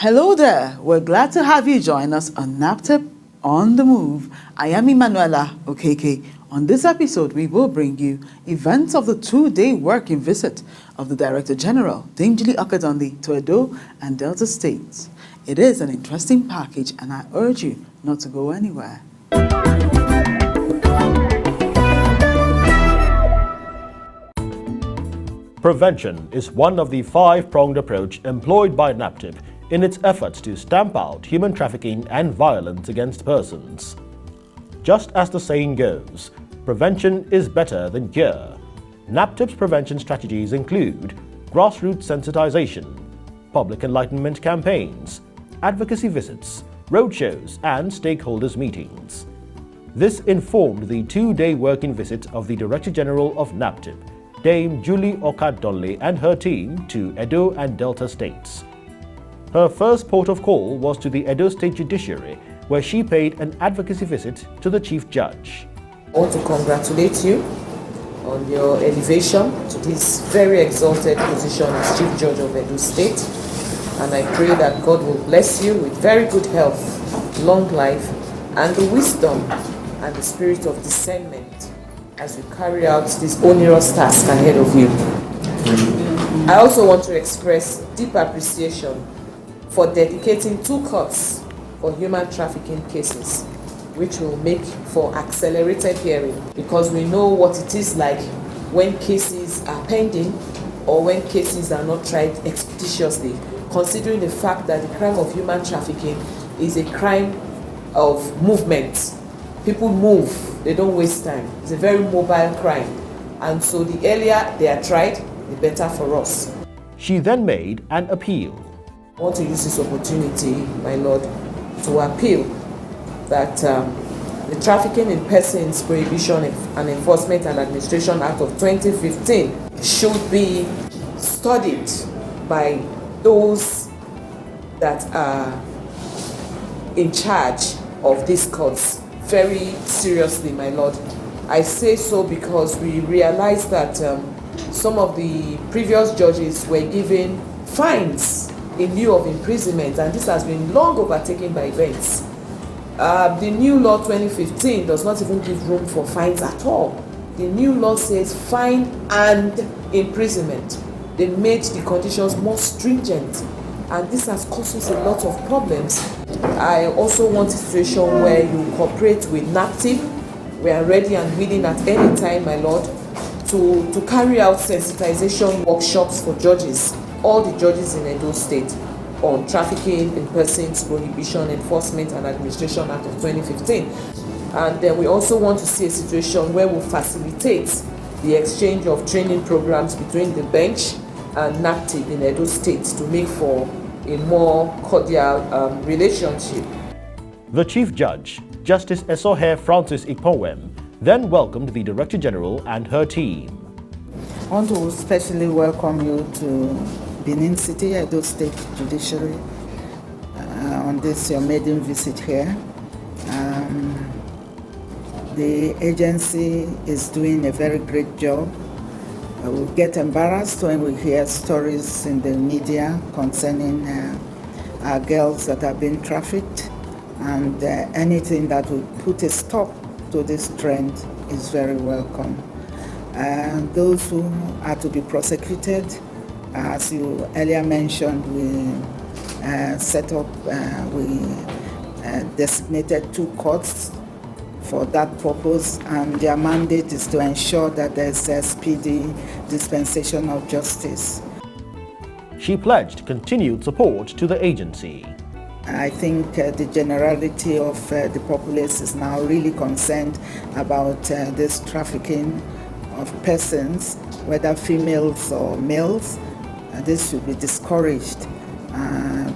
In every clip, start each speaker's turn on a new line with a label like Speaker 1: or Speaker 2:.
Speaker 1: Hello there, we're glad to have you join us on NAPTIP On The Move. I am Emanuela Okeke. On this episode, we will bring you events of the two-day working visit of the Director General, Dame Julie Okadondi, to Edo and Delta States. It is an interesting package and I urge you not to go anywhere.
Speaker 2: Prevention is one of the five-pronged approach employed by NAPTIP in its efforts to stamp out human trafficking and violence against persons. Just as the saying goes, prevention is better than cure. NAPTIP's prevention strategies include grassroots sensitization, public enlightenment campaigns, advocacy visits, roadshows, and stakeholders meetings. This informed the two-day working visit of the Director General of NAPTIP, Dame Julie Okadondi and her team to Edo and Delta States. Her first port of call was to the Edo State Judiciary, where she paid an advocacy visit to the Chief Judge.
Speaker 3: I want to congratulate you on your elevation to this very exalted position as Chief Judge of Edo State. And I pray that God will bless you with very good health, long life, and the wisdom and the spirit of discernment as you carry out this onerous task ahead of you. I also want to express deep appreciation for dedicating 2 courts for human trafficking cases, which will make for accelerated hearing, because we know what it is like when cases are pending or when cases are not tried expeditiously, considering the fact that the crime of human trafficking is a crime of movement. People move, they don't waste time. It's a very mobile crime. And so the earlier they are tried, the better for us.
Speaker 2: She then made an appeal.
Speaker 3: I want to use this opportunity, my Lord, to appeal that the Trafficking in Persons Prohibition and Enforcement and Administration Act of 2015 should be studied by those that are in charge of these courts very seriously, my Lord. I say so because we realize that some of the previous judges were given fines in lieu of imprisonment, and this has been long overtaken by events. The new law 2015 does not even give room for fines at all. The new law says fine and imprisonment. They made the conditions more stringent, and this has caused us a lot of problems. I also want a situation where you cooperate with NAPTIP. We are ready and willing at any time, my Lord, to carry out sensitization workshops for judges, all the judges in Edo State, on Trafficking in Persons Prohibition, Enforcement and Administration Act of 2015. And then we also want to see a situation where we facilitate the exchange of training programs between the bench and NAPTIP in Edo State to make for a more cordial relationship.
Speaker 2: The Chief Judge, Justice Esohe Francis Ikponwem, then welcomed the Director General and her team.
Speaker 4: I want to especially welcome you to Benin City, Edo State Judiciary, on this your maiden visit here. The agency is doing a very great job. We get embarrassed when we hear stories in the media concerning our girls that are being trafficked, and anything that will put a stop to this trend is very welcome. Those who are to be prosecuted, as you earlier mentioned, we designated 2 courts for that purpose, and their mandate is to ensure that there's a speedy dispensation of justice.
Speaker 2: She pledged continued support to the agency.
Speaker 4: I think the generality of the populace is now really concerned about this trafficking of persons, whether females or males. This should be discouraged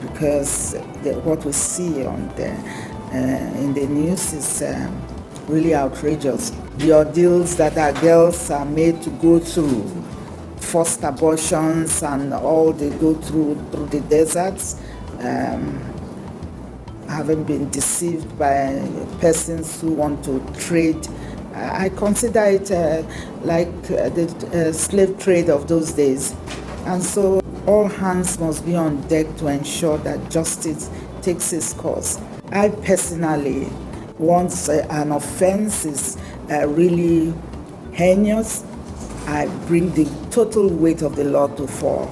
Speaker 4: because what we see on in the news is really outrageous. The ordeals that our girls are made to go through, forced abortions and all they go through the deserts, having been deceived by persons who want to trade. I consider it like the slave trade of those days. And so all hands must be on deck to ensure that justice takes its course. I personally, once an offense is really heinous, I bring the total weight of the law to fall.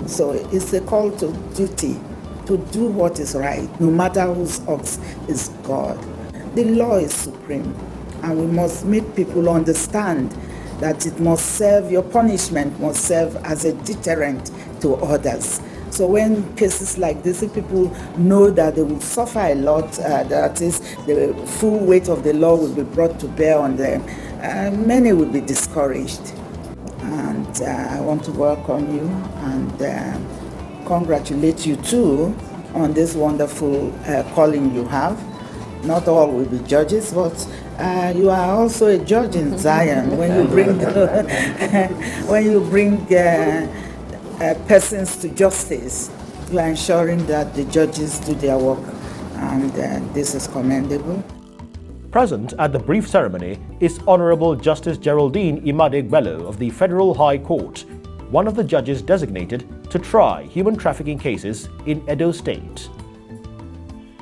Speaker 4: So it's a call to duty to do what is right, no matter whose ox is God. The law is supreme, and we must make people understand that it must serve, your punishment must serve as a deterrent to others. So when cases like this, if people know that they will suffer a lot, that is, the full weight of the law will be brought to bear on them, many will be discouraged. And I want to welcome you and congratulate you too on this wonderful calling you have. Not all will be judges, but you are also a judge in Zion. When you bring persons to justice, you are ensuring that the judges do their work, and this is commendable.
Speaker 2: Present at the brief ceremony is Honorable Justice Geraldine Imade-Bello of the Federal High Court, one of the judges designated to try human trafficking cases in Edo State.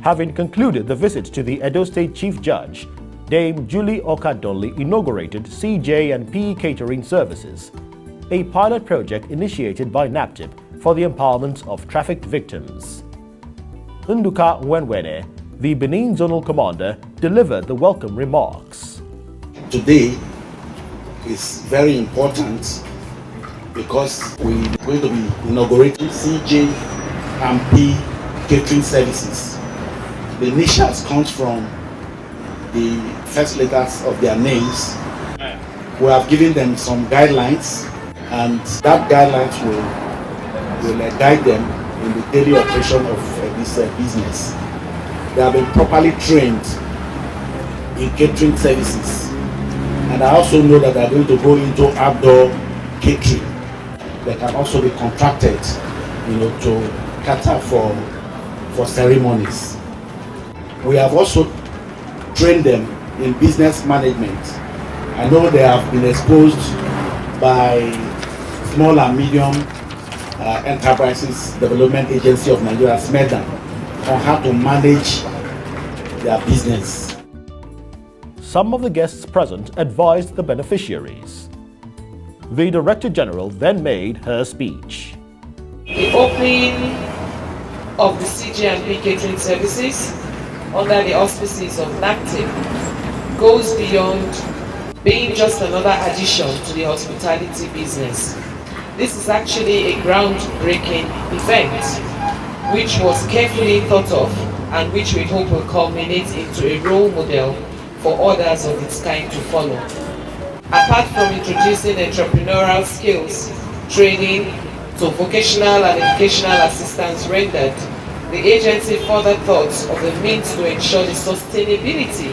Speaker 2: Having concluded the visit to the Edo State Chief Judge, Dame Julie Okadonli inaugurated CJ&P Catering Services, a pilot project initiated by NAPTIP for the empowerment of trafficked victims. Nduka Nwenwene, the Benin Zonal Commander, delivered the welcome remarks.
Speaker 5: Today is very important because we're going to be inaugurating CJ&P Catering Services. The initials comes from the first letters of their names. We have given them some guidelines, and that guidelines will guide them in the daily operation of this business. They have been properly trained in catering services, and I also know that they are going to go into outdoor catering. They can also be contracted, to cater for ceremonies. We have also trained them in business management. I know they have been exposed by Small and Medium Enterprises Development Agency of Nigeria, SMEDA, on how to manage their business.
Speaker 2: Some of the guests present advised the beneficiaries. The Director General then made her speech.
Speaker 3: The opening of the CJ&P Catering Services under the auspices of NAPTIP goes beyond being just another addition to the hospitality business. This is actually a groundbreaking event which was carefully thought of and which we hope will culminate into a role model for others of its kind to follow. Apart from introducing entrepreneurial skills, training to vocational and educational assistance rendered, the agency further thought of the means to ensure the sustainability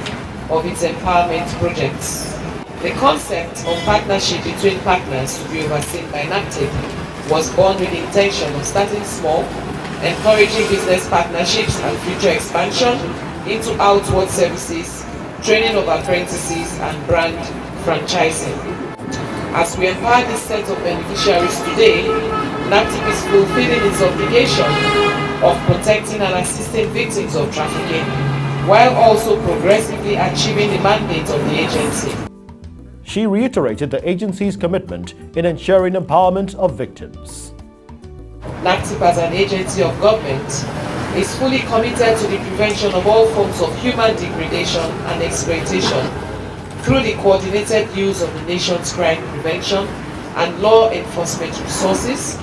Speaker 3: of its empowerment projects. The concept of partnership between partners to be overseen by NAPTIP was born with the intention of starting small, encouraging business partnerships and future expansion into outward services, training of apprentices, and brand franchising. As we empower this set of beneficiaries today, NAPTIP is fulfilling its obligation of protecting and assisting victims of trafficking, while also progressively achieving the mandate of the agency.
Speaker 2: she reiterated the agency's commitment in ensuring empowerment of victims.
Speaker 3: NAPTIP, as an agency of government, is fully committed to the prevention of all forms of human degradation and exploitation through the coordinated use of the nation's crime prevention and law enforcement resources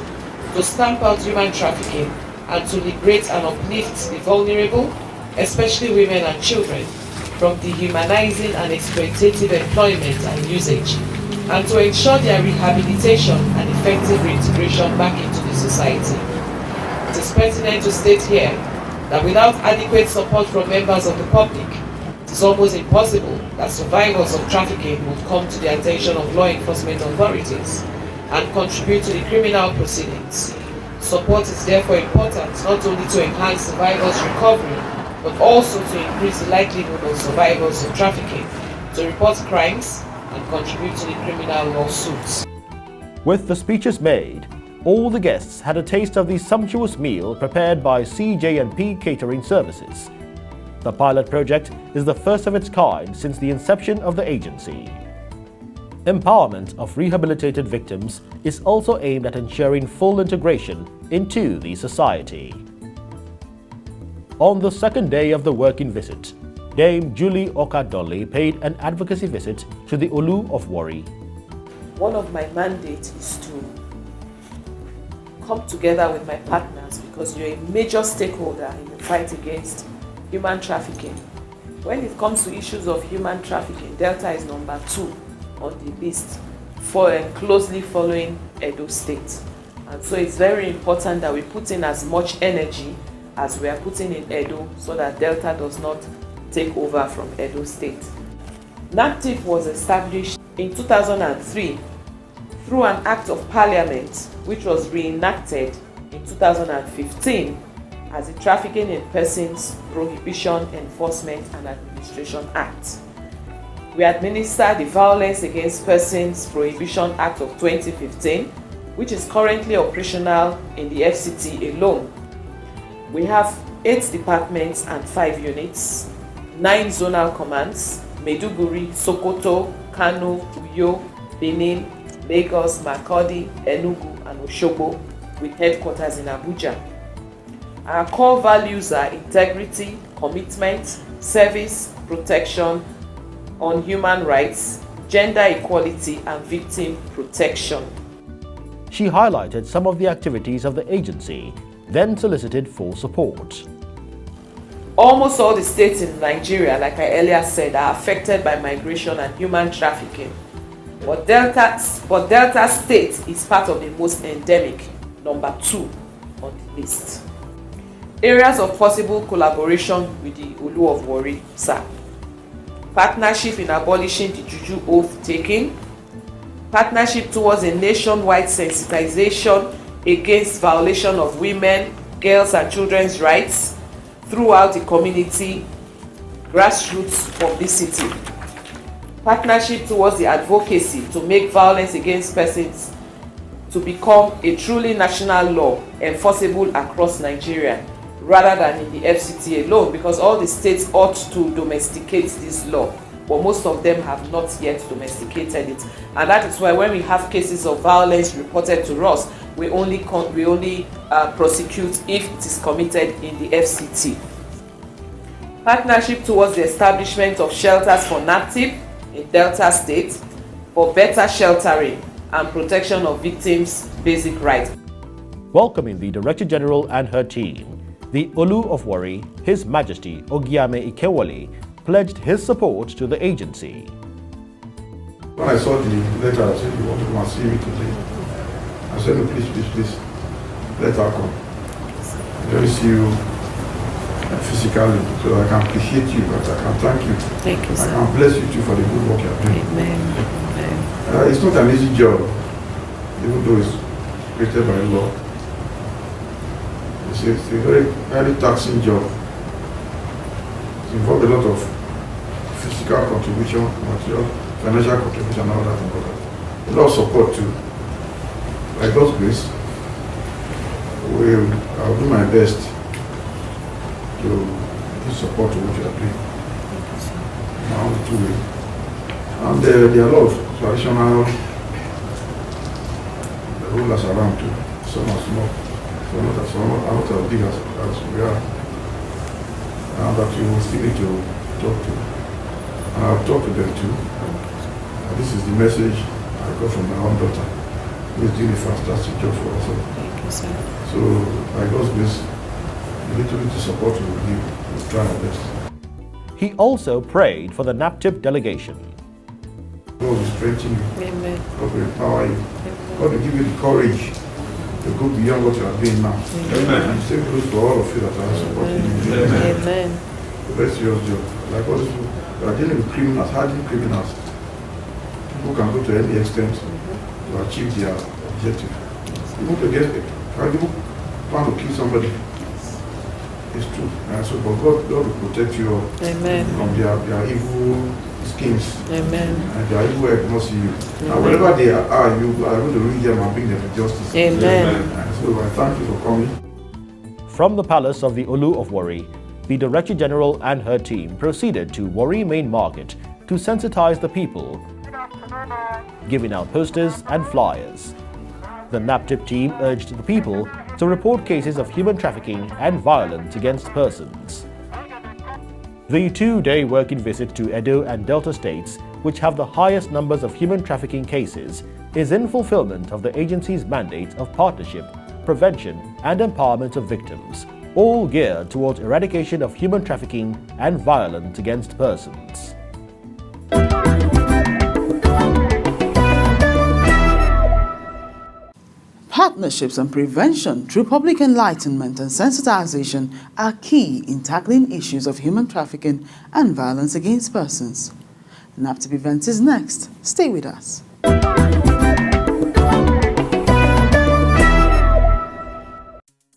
Speaker 3: to stamp out human trafficking and to liberate and uplift the vulnerable, especially women and children, from dehumanizing and exploitative employment and usage, and to ensure their rehabilitation and effective reintegration back into the society. It is pertinent to state here that without adequate support from members of the public, it is almost impossible that survivors of trafficking would come to the attention of law enforcement authorities and contribute to the criminal proceedings. Support is therefore important not only to enhance survivors' recovery, but also to increase the likelihood of survivors of trafficking to report crimes and contribute to the criminal lawsuits.
Speaker 2: With the speeches made, all the guests had a taste of the sumptuous meal prepared by CJ&P Catering Services. The pilot project is the first of its kind since the inception of the agency. Empowerment of rehabilitated victims is also aimed at ensuring full integration into the society. On the second day of the working visit, Dame Julie Okadoli paid an advocacy visit to the Olu of Warri.
Speaker 3: One of my mandates is to come together with my partners because you're a major stakeholder in the fight against human trafficking. When it comes to issues of human trafficking, Delta is number 2 on the list, closely following Edo State. And so it's very important that we put in as much energy as we are putting in Edo so that Delta does not take over from Edo State. NAPTIP was established in 2003 through an Act of Parliament which was reenacted in 2015 as the Trafficking in Persons Prohibition, Enforcement and Administration Act. We administer the Violence Against Persons Prohibition Act of 2015, which is currently operational in the FCT alone. We have 8 departments and 5 units, 9 zonal commands: Maiduguri, Sokoto, Kano, Uyo, Benin, Lagos, Makurdi, Enugu, and Osogbo, with headquarters in Abuja. Our core values are integrity, commitment, service, protection on human rights, gender equality, and victim protection.
Speaker 2: She highlighted some of the activities of the agency, then solicited full support.
Speaker 3: Almost all the states in Nigeria, like I earlier said, are affected by migration and human trafficking. But Delta State is part of the most endemic, number 2 on the list. Areas of possible collaboration with the Olu of Warri, sir. Partnership in abolishing the Juju oath taking. Partnership towards a nationwide sensitization against violation of women, girls and children's rights throughout the community, grassroots publicity. Partnership towards the advocacy to make violence against persons to become a truly national law enforceable across Nigeria rather than in the FCT alone, because all the states ought to domesticate this law, but most of them have not yet domesticated it. And that is why when we have cases of violence reported to us, we only prosecute if it is committed in the FCT. Partnership towards the establishment of shelters for NAPTIP in Delta State for better sheltering and protection of victims' basic rights.
Speaker 2: Welcoming the Director General and her team, the Olu of Warri, His Majesty Ogiame Ikewale, pledged his support to the agency.
Speaker 6: When I saw the letter, I said, "You want to come and see me today?" I said, "No, please, let her come. Let me see you physically so I can appreciate you, but I can thank you.
Speaker 3: Thank you, sir.
Speaker 6: I can bless you too for the good work you are doing."
Speaker 3: Amen.
Speaker 6: It's not an easy job, even though it's created by law. It's a very, very taxing job. It involves a lot of physical contribution, material, financial contribution, and all that and all that. A lot of support too. By God's grace, I'll do my best to give support to what you are doing. Now, and there are a lot of traditional rulers around too. Some are small, some are not as big as we are. And that you will still need to talk to. And I've talked to them too. And this is the message I got from my own daughter, who is doing a fantastic job for us.
Speaker 3: Thank you, sir.
Speaker 6: So, by God's grace, a little bit of support we will give. We'll try our best.
Speaker 2: He also prayed for the NAPTIP delegation.
Speaker 6: God will strengthen you.
Speaker 3: Amen.
Speaker 6: God will empower you. God will give you the courage to go beyond what you are doing now.
Speaker 3: Amen.
Speaker 6: And same goes for all of you that are supporting you.
Speaker 3: Amen.
Speaker 6: That's your job. Like all these people, you are dealing with criminals, hardened criminals. People can go to any extent to achieve their objective. People to get people plan to kill somebody. It's true. And so, but God will protect you
Speaker 3: Amen.
Speaker 6: from their evil schemes.
Speaker 3: Amen.
Speaker 6: And their evil work will not see you. And wherever they are, you are going to reach them and bring them to justice.
Speaker 3: Amen.
Speaker 6: And so I thank you for coming.
Speaker 2: From the palace of the Olu of Warri, the Director General and her team proceeded to Warri Main Market to sensitize the people, giving out posters and flyers. The NAPTIP team urged the people to report cases of human trafficking and violence against persons. The two-day working visit to Edo and Delta states, which have the highest numbers of human trafficking cases, is in fulfillment of the agency's mandate of partnership, prevention and empowerment of victims, all geared towards eradication of human trafficking and violence against persons.
Speaker 1: Partnerships and prevention through public enlightenment and sensitization are key in tackling issues of human trafficking and violence against persons. NAPTIP Events is next. Stay with us.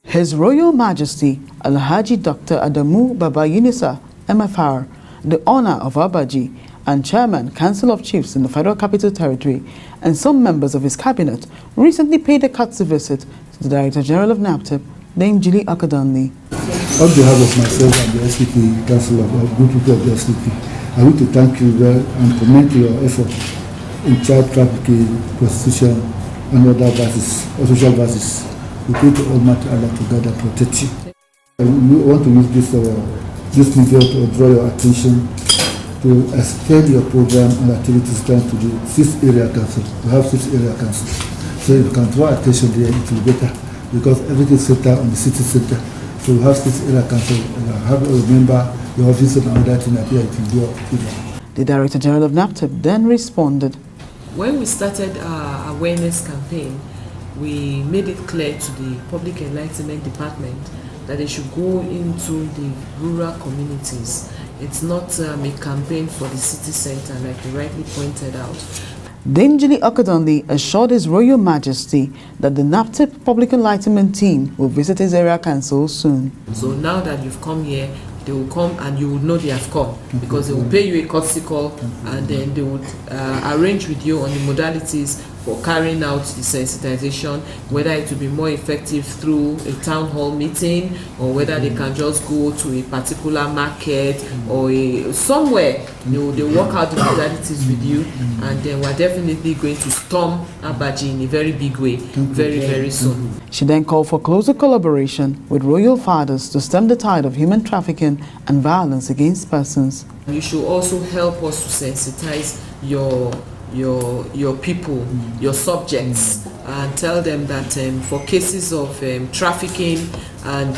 Speaker 1: His Royal Majesty Alhaji Dr. Adamu Baba Yunisa MFR, the owner of Abaji and Chairman, Council of Chiefs in the Federal Capital Territory, and some members of his cabinet recently paid a courtesy visit to the Director General of NAPTIP, Dame Julie Akadonli.
Speaker 7: On behalf of myself and the SPP Council of Good People of the SPP, I want to thank you and commend your effort in child trafficking, prostitution, and other vices, or social vices. We pray to Almighty Allah to guide and protect you. We want to use this media to draw your attention to expand your program and activities trying to do 6 area council. We have 6 area councils. So if you can draw attention there, it will be better because everything is centered on the city center. So we have 6 area council. Have a member, your office and all that in here, it will do it.
Speaker 1: The Director General of NAPTIP then responded.
Speaker 3: When we started our awareness campaign, we made it clear to the Public Enlightenment Department that they should go into the rural communities. It's not a campaign for the city center, like you rightly pointed out.
Speaker 1: Dame Julie Akadonli assured His Royal Majesty that the NAPTIP Public Enlightenment team will visit his area council soon.
Speaker 3: So now that you've come here, they will come and you will know they have come because they will pay you a courtesy call and then they would arrange with you on the modalities for carrying out the sensitization, whether it will be more effective through a town hall meeting or whether they can just go to a particular market or somewhere. They work out the modalities with you, and then we're definitely going to storm Abaji in a very big way very, very soon.
Speaker 1: She then called for closer collaboration with royal fathers to stem the tide of human trafficking and violence against persons.
Speaker 3: You should also help us to sensitize your people, your subjects, and tell them that for cases of trafficking and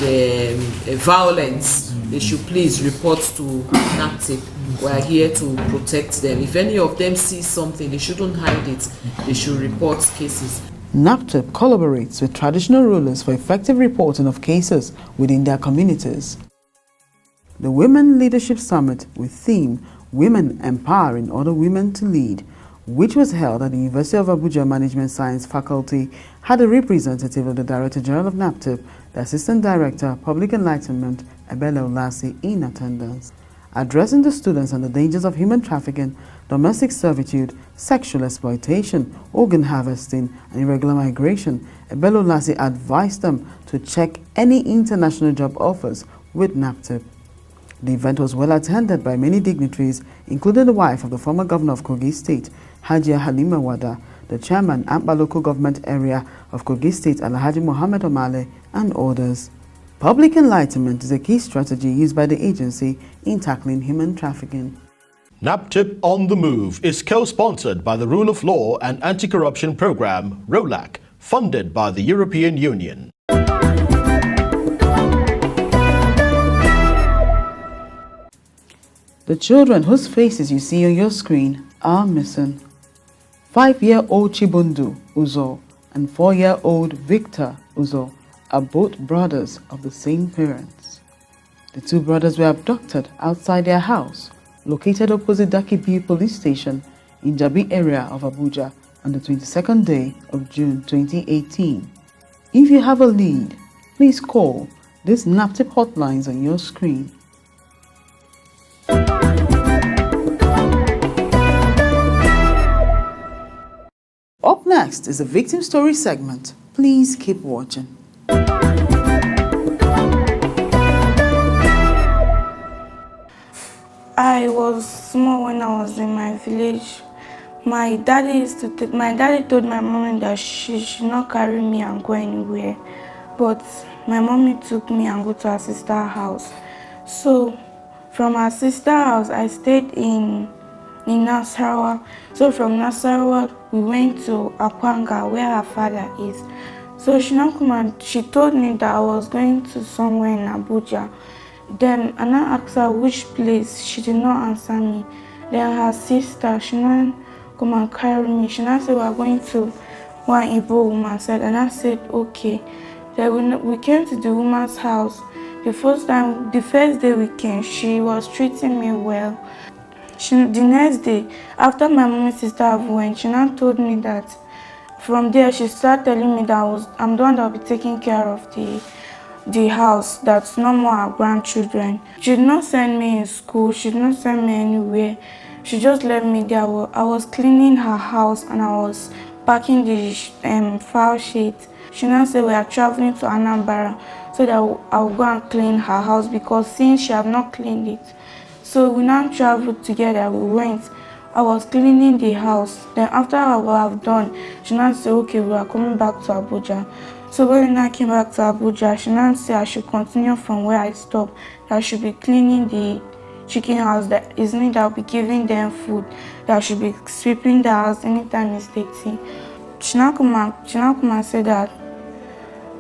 Speaker 3: violence, they should please report to NAPTIP. We are here to protect them. If any of them see something, they shouldn't hide it. They should report cases.
Speaker 1: NAPTIP collaborates with traditional rulers for effective reporting of cases within their communities. The Women Leadership Summit with theme Women Empowering Other Women to Lead, which was held at the University of Abuja Management Science Faculty, had a representative of the Director General of NAPTIP, the Assistant Director, Public Enlightenment, Ebele Olasi, in attendance. Addressing the students on the dangers of human trafficking, domestic servitude, sexual exploitation, organ harvesting, and irregular migration, Ebele Olasi advised them to check any international job offers with NAPTIP. The event was well attended by many dignitaries, including the wife of the former governor of Kogi State, Hajia Halima Wada, the chairman, Amba Local Government Area of Kogi State, Alhaji Mohammed Omale, and others. Public enlightenment is a key strategy used by the agency in tackling human trafficking.
Speaker 2: NAPTIP on the Move is co-sponsored by the Rule of Law and Anti-Corruption Program, ROLAC, funded by the European Union.
Speaker 1: The children whose faces you see on your screen are missing. 5-year-old Chibundu Uzo and 4-year-old Victor Uzo are both brothers of the same parents. The two brothers were abducted outside their house, located opposite Dakibi Police Station in Jabi area of Abuja on the 22nd day of June 2018. If you have a lead, please call these NAPTIP hotlines on your screen. Up next is the victim story segment. Please keep watching.
Speaker 8: I was small when I was in my village. My daddy told my mommy that she should not carry me and go anywhere. But my mommy took me and go to her sister's house. So from her sister's house, I stayed in Nasarawa. So from Nasarawa, we went to Akwanga, where her father is. So she told me that I was going to somewhere in Abuja. Then I asked her which place. She did not answer me. Then her sister, she now come and carry me. She now said we are going to one Igbo woman's house. And I said okay. Then we came to the woman's house. The first day we came, she was treating me well. The next day, after my mom's sister went, she now told me that from there she started telling me that I'm the one that will be taking care of the house, that's no more our grandchildren. She did not send me in school, she did not send me anywhere. She just left me there. I was cleaning her house and I was packing the file sheet. She now said we are traveling to Anambra so that I will go and clean her house because since she had not cleaned it. So we now traveled together, we went. I was cleaning the house. Then after I was done, she now said okay, we are coming back to Abuja. So when I came back to Abuja, she now said I should continue from where I stopped. That I should be cleaning the chicken house, that is me that will be giving them food, that I should be sweeping the house anytime it's dirty. She now come and said that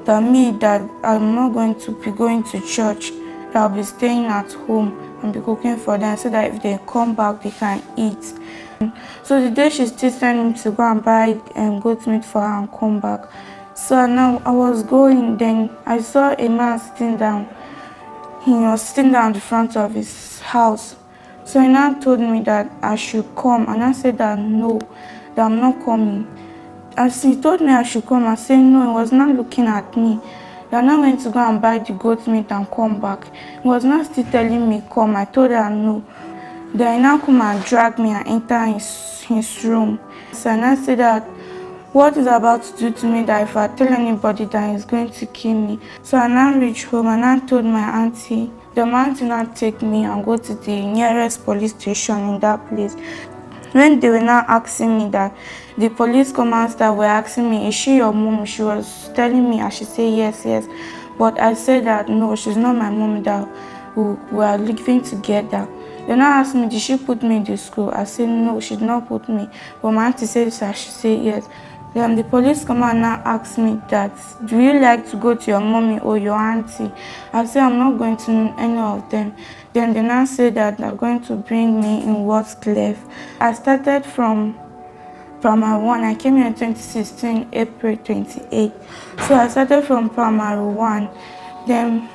Speaker 8: I'm not going to be going to church, that I'll be staying at home and be cooking for them so that if they come back they can eat. So the day she still sent me to go and buy goat meat for her and come back. So now I was going, then I saw a man sitting down. He was sitting down in the front of his house. So he now told me that I should come, and I said that no, that I'm not coming. As he told me I should come, I said no. He was not looking at me. That I went to go and buy the goat meat and come back. He was not still telling me come. I told her no. Then he now come and drag me and enter his room. So I said that what is about to do to me, that if I tell anybody that he's going to kill me. So I now reached home and I told my auntie. The auntie now take me and go to the nearest police station in that place. When they were now asking me that, the police commanders that were asking me, is she your mom? She was telling me, I should say yes. But I said that no, she's not my mom, that we are living together. They now asked me, did she put me in the school? I said no, she did not put me. But my auntie said I should say yes. Then the police commander now asked me that, do you like to go to your mommy or your auntie? I said I'm not going to any of them. Then they now said that they're going to bring me in Westcliff. I started from primary 1. I came here in 2016, April 28. So I started from primary 1. Then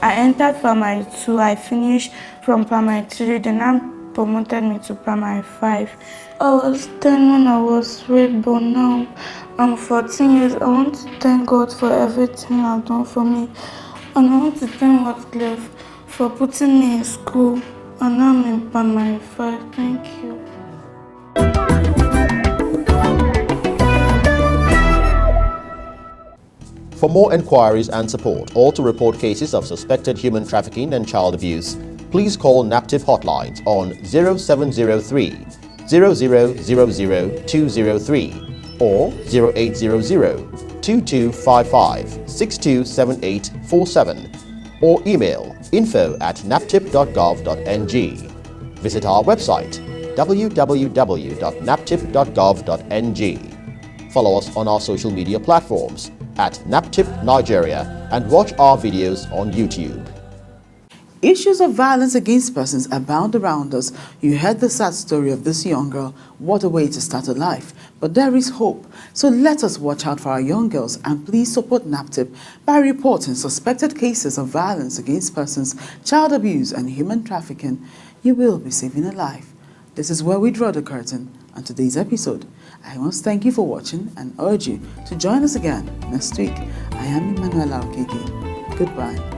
Speaker 8: I entered primary 2. I finished from primary 3. Then I promoted me to primary 5. I was 10 when I was raped, but now I'm 14 years. I want to thank God for everything I've done for me. And I want to thank Westcliff for putting me in school. And now I'm in primary 5. Thank you.
Speaker 2: For more enquiries and support, or to report cases of suspected human trafficking and child abuse, please call NAPTIP hotlines on 0703 0000203 or 0800-2255-627847 or email info@naptip.gov.ng. Visit our website www.naptip.gov.ng. Follow us on our social media platforms at NAPTIP Nigeria and watch our videos on YouTube.
Speaker 1: Issues of violence against persons abound around us. You heard the sad story of this young girl. What a way to start a life. But there is hope. So let us watch out for our young girls and please support NAPTIP by reporting suspected cases of violence against persons, child abuse and human trafficking. You will be saving a life. This is where we draw the curtain on today's episode. I must thank you for watching and urge you to join us again next week. I am Emanuela Okeke. Goodbye.